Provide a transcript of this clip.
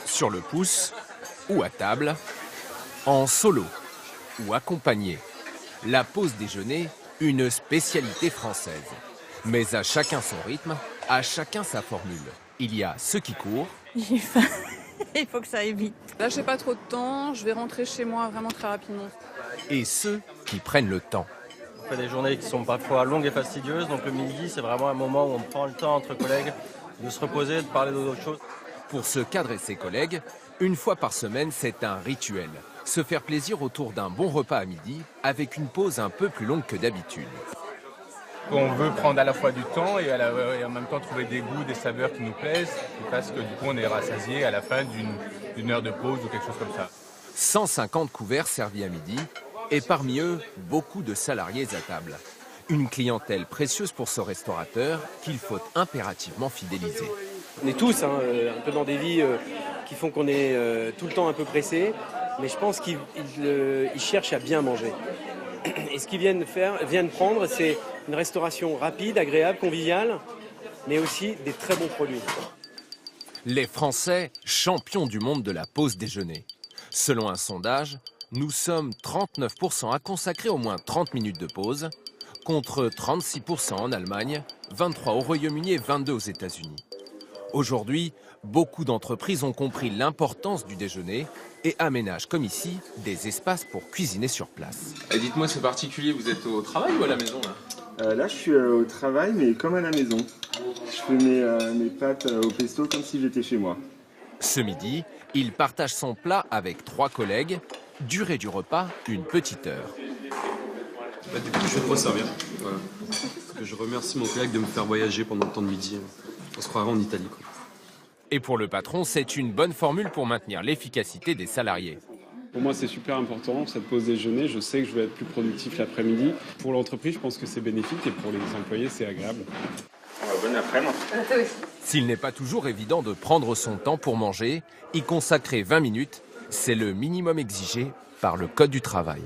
Sur le pouce ou à table, en solo ou accompagné. La pause déjeuner, une spécialité française. Mais à chacun son rythme, à chacun sa formule. Il y a ceux qui courent. J'ai faim, il faut que ça aille vite. Là, j'ai pas trop de temps, je vais rentrer chez moi vraiment très rapidement. Et ceux qui prennent le temps. On fait des journées qui sont parfois longues et fastidieuses, donc le midi, c'est vraiment un moment où on prend le temps entre collègues de se reposer, de parler d'autres choses. Pour ce cadre et ses collègues, une fois par semaine, c'est un rituel. Se faire plaisir autour d'un bon repas à midi, avec une pause un peu plus longue que d'habitude. On veut prendre à la fois du temps et en même temps trouver des goûts, des saveurs qui nous plaisent, parce que du coup on est rassasié à la fin d'une heure de pause ou quelque chose comme ça. 150 couverts servis à midi, et parmi eux, beaucoup de salariés à table. Une clientèle précieuse pour ce restaurateur qu'il faut impérativement fidéliser. On est tous un peu dans des vies qui font qu'on est tout le temps un peu pressé, mais je pense qu'ils cherchent à bien manger. Et ce qu'ils viennent prendre, c'est une restauration rapide, agréable, conviviale, mais aussi des très bons produits. Les Français, champions du monde de la pause déjeuner. Selon un sondage, nous sommes 39% à consacrer au moins 30 minutes de pause, contre 36% en Allemagne, 23% au Royaume-Uni et 22% aux États-Unis. Aujourd'hui, beaucoup d'entreprises ont compris l'importance du déjeuner et aménagent, comme ici, des espaces pour cuisiner sur place. Et dites-moi, c'est particulier, vous êtes au travail ou à la maison là? Là, je suis au travail, mais comme à la maison. Je fais mes pâtes au pesto comme si j'étais chez moi. Ce midi, il partage son plat avec 3 collègues. Durée du repas, une petite heure. Du coup, je vais te resservir. Voilà. Parce que je remercie mon collègue de me faire voyager pendant le temps de midi. On se croirait en Italie, quoi. Et pour le patron, c'est une bonne formule pour maintenir l'efficacité des salariés. Pour moi, c'est super important, cette pause déjeuner. Je sais que je vais être plus productif l'après-midi. Pour l'entreprise, je pense que c'est bénéfique et pour les employés, c'est agréable. Bonne après-midi. S'il n'est pas toujours évident de prendre son temps pour manger, y consacrer 20 minutes, c'est le minimum exigé par le Code du travail.